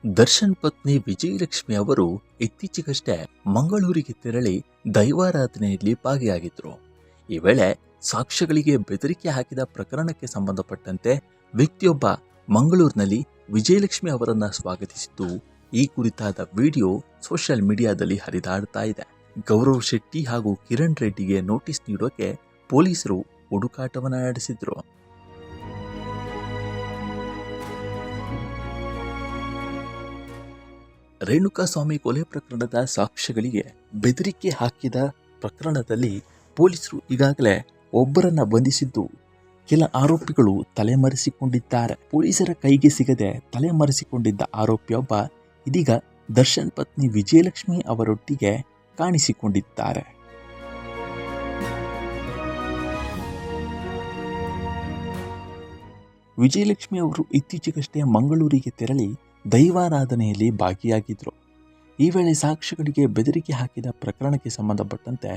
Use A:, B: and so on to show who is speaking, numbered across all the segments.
A: ದರ್ಶನ್ ಪತ್ನಿ ವಿಜಯಲಕ್ಷ್ಮಿ ಅವರು ಇತ್ತೀಚೆಗಷ್ಟೇ ಮಂಗಳೂರಿಗೆ ತೆರಳಿ ದೈವಾರಾಧನೆಯಲ್ಲಿ ಭಾಗಿಯಾಗಿದ್ರು. ಈ ವೇಳೆ ಸಾಕ್ಷ್ಯಗಳಿಗೆ ಬೆದರಿಕೆ ಹಾಕಿದ ಪ್ರಕರಣಕ್ಕೆ ಸಂಬಂಧಪಟ್ಟಂತೆ ವ್ಯಕ್ತಿಯೊಬ್ಬ ಮಂಗಳೂರಿನಲ್ಲಿ ವಿಜಯಲಕ್ಷ್ಮಿ ಅವರನ್ನ ಸ್ವಾಗತಿಸಿದ್ದು, ಈ ಕುರಿತಾದ ವಿಡಿಯೋ ಸೋಷಿಯಲ್ ಮೀಡಿಯಾದಲ್ಲಿ ಹರಿದಾಡ್ತಾ ಇದೆ. ಗೌರವ್ ಶೆಟ್ಟಿ ಹಾಗೂ ಕಿರಣ್ ರೆಡ್ಡಿಗೆ ನೋಟಿಸ್ ನೀಡೋಕೆ ಪೊಲೀಸರು ಹುಡುಕಾಟವನ್ನು ನಡೆಸಿದ್ರು. ರೇಣುಕಾಸ್ವಾಮಿ ಕೊಲೆ ಪ್ರಕರಣದ ಸಾಕ್ಷ್ಯಗಳಿಗೆ ಬೆದರಿಕೆ ಹಾಕಿದ ಪ್ರಕರಣದಲ್ಲಿ ಪೊಲೀಸರು ಈಗಾಗಲೇ ಒಬ್ಬರನ್ನ ಬಂಧಿಸಿದ್ದು, ಕೆಲ ಆರೋಪಿಗಳು ತಲೆಮರೆಸಿಕೊಂಡಿದ್ದಾರೆ. ಪೊಲೀಸರ ಕೈಗೆ ಸಿಗದೆ ತಲೆಮರೆಸಿಕೊಂಡಿದ್ದ ಆರೋಪಿಯೊಬ್ಬ ಇದೀಗ ದರ್ಶನ್ ಪತ್ನಿ ವಿಜಯಲಕ್ಷ್ಮಿ ಅವರೊಟ್ಟಿಗೆ ಕಾಣಿಸಿಕೊಂಡಿದ್ದಾರೆ. ವಿಜಯಲಕ್ಷ್ಮಿ ಅವರು ಇತ್ತೀಚೆಗಷ್ಟೇ ಮಂಗಳೂರಿಗೆ ತೆರಳಿ ದೈವಾರಾಧನೆಯಲ್ಲಿ ಭಾಗಿಯಾಗಿದ್ದರು. ಈ ವೇಳೆ ಸಾಕ್ಷ್ಯಗಳಿಗೆ ಬೆದರಿಕೆ ಹಾಕಿದ ಪ್ರಕರಣಕ್ಕೆ ಸಂಬಂಧಪಟ್ಟಂತೆ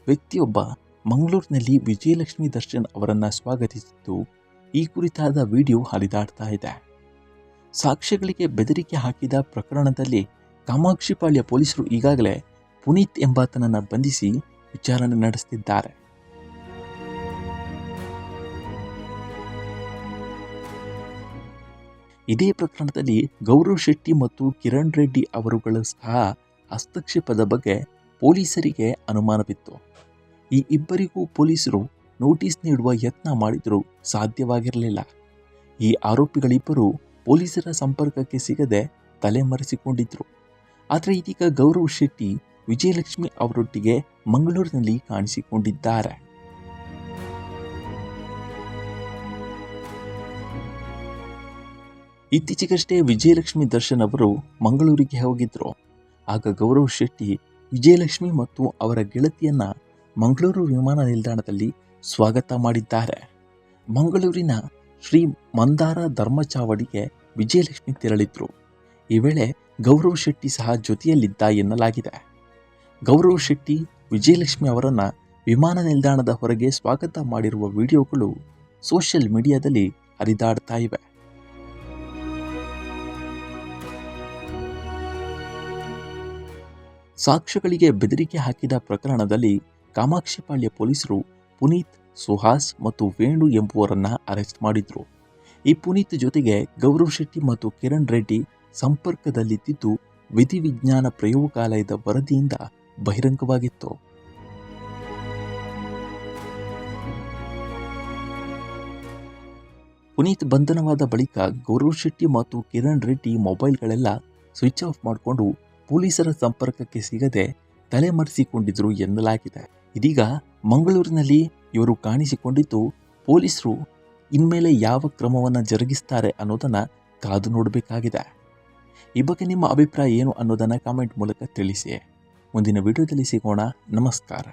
A: ವ್ಯಕ್ತಿಯೊಬ್ಬ ಮಂಗಳೂರಿನಲ್ಲಿ ವಿಜಯಲಕ್ಷ್ಮಿ ದರ್ಶನ್ ಅವರನ್ನ ಸ್ವಾಗತಿಸಿದ್ದು, ಈ ಕುರಿತಾದ ವಿಡಿಯೋ ಹರಿದಾಡ್ತಾ ಇದೆ. ಸಾಕ್ಷ್ಯಗಳಿಗೆ ಬೆದರಿಕೆ ಹಾಕಿದ ಪ್ರಕರಣದಲ್ಲಿ ಕಾಮಾಕ್ಷಿಪಾಳ್ಯ ಪೊಲೀಸರು ಈಗಾಗಲೇ ಪುನೀತ್ ಎಂಬಾತನನ್ನ ಬಂಧಿಸಿ ವಿಚಾರಣೆ ನಡೆಸುತ್ತಿದ್ದಾರೆ. ಇದೇ ಪ್ರಕರಣದಲ್ಲಿ ಗೌರವ್ ಶೆಟ್ಟಿ ಮತ್ತು ಕಿರಣ್ ರೆಡ್ಡಿ ಅವರುಗಳು ಸಹ ಹಸ್ತಕ್ಷೇಪದ ಬಗ್ಗೆ ಪೊಲೀಸರಿಗೆ ಅನುಮಾನವಿತ್ತು. ಈ ಇಬ್ಬರಿಗೂ ಪೊಲೀಸರು ನೋಟಿಸ್ ನೀಡುವ ಯತ್ನ ಮಾಡಿದರೂ ಸಾಧ್ಯವಾಗಿರಲಿಲ್ಲ. ಈ ಆರೋಪಿಗಳಿಬ್ಬರು ಪೊಲೀಸರ ಸಂಪರ್ಕಕ್ಕೆ ಸಿಗದೆ ತಲೆಮರೆಸಿಕೊಂಡಿದ್ರು. ಆದರೆ ಇದೀಗ ಗೌರವ್ ಶೆಟ್ಟಿ ವಿಜಯಲಕ್ಷ್ಮಿ ಅವರೊಟ್ಟಿಗೆ ಮಂಗಳೂರಿನಲ್ಲಿ ಕಾಣಿಸಿಕೊಂಡಿದ್ದಾರೆ. ಇತ್ತೀಚೆಗಷ್ಟೇ ವಿಜಯಲಕ್ಷ್ಮಿ ದರ್ಶನ್ ಅವರು ಮಂಗಳೂರಿಗೆ ಹೋಗಿದ್ರು. ಆಗ ಗೌರವ್ ಶೆಟ್ಟಿ ವಿಜಯಲಕ್ಷ್ಮಿ ಮತ್ತು ಅವರ ಗೆಳತಿಯನ್ನ ಮಂಗಳೂರು ವಿಮಾನ ನಿಲ್ದಾಣದಲ್ಲಿ ಸ್ವಾಗತ ಮಾಡಿದ್ದಾರೆ. ಮಂಗಳೂರಿನ ಶ್ರೀ ಮಂದಾರ ಧರ್ಮಚಾವಡಿಗೆ ವಿಜಯಲಕ್ಷ್ಮಿ ತೆರಳಿದ್ರು. ಈ ವೇಳೆ ಗೌರವ್ ಶೆಟ್ಟಿ ಸಹ ಜೊತೆಯಲ್ಲಿದ್ದ ಎನ್ನಲಾಗಿದೆ. ಗೌರವ್ ಶೆಟ್ಟಿ ವಿಜಯಲಕ್ಷ್ಮಿ ಅವರನ್ನ ವಿಮಾನ ನಿಲ್ದಾಣದ ಹೊರಗೆ ಸ್ವಾಗತ ಮಾಡಿರುವ ವಿಡಿಯೋಗಳು ಸೋಷಿಯಲ್ ಮೀಡಿಯಾದಲ್ಲಿ ಹರಿದಾಡ್ತಾ ಇವೆ. ಸಾಕ್ಷ್ಯಗಳಿಗೆ ಬೆದರಿಕೆ ಹಾಕಿದ ಪ್ರಕರಣದಲ್ಲಿ ಕಾಮಾಕ್ಷಿಪಾಳ್ಯ ಪೊಲೀಸರು ಪುನೀತ್, ಸುಹಾಸ್ ಮತ್ತು ವೇಣು ಎಂಬುವರನ್ನ ಅರೆಸ್ಟ್ ಮಾಡಿದ್ರು. ಈ ಪುನೀತ್ ಜೊತೆಗೆ ಗೌರವ್ ಶೆಟ್ಟಿ ಮತ್ತು ಕಿರಣ್ ರೆಡ್ಡಿ ಸಂಪರ್ಕದಲ್ಲಿದ್ದು ವಿಧಿವಿಜ್ಞಾನ ಪ್ರಯೋಗಾಲಯದ ವರದಿಯಿಂದ ಬಹಿರಂಗವಾಗಿತ್ತು. ಪುನೀತ್ ಬಂಧನವಾದ ಬಳಿಕ ಗೌರವ್ ಶೆಟ್ಟಿ ಮತ್ತು ಕಿರಣ್ ರೆಡ್ಡಿ ಮೊಬೈಲ್ಗಳೆಲ್ಲ ಸ್ವಿಚ್ ಆಫ್ ಮಾಡಿಕೊಂಡು ಪೊಲೀಸರ ಸಂಪರ್ಕಕ್ಕೆ ಸಿಗದೆ ತಲೆಮರೆಸಿಕೊಂಡಿದ್ರು ಎನ್ನಲಾಗಿದೆ. ಇದೀಗ ಮಂಗಳೂರಿನಲ್ಲಿ ಇವರು ಕಾಣಿಸಿಕೊಂಡಿದ್ದು, ಪೊಲೀಸರು ಇನ್ಮೇಲೆ ಯಾವ ಕ್ರಮವನ್ನು ಜರುಗಿಸ್ತಾರೆ ಅನ್ನೋದನ್ನ ಕಾದು ನೋಡಬೇಕಾಗಿದೆ. ಈ ಬಗ್ಗೆ ನಿಮ್ಮ ಅಭಿಪ್ರಾಯ ಏನು ಅನ್ನೋದನ್ನ ಕಾಮೆಂಟ್ ಮೂಲಕ ತಿಳಿಸಿ. ಮುಂದಿನ ವಿಡಿಯೋದಲ್ಲಿ ಸಿಗೋಣ. ನಮಸ್ಕಾರ.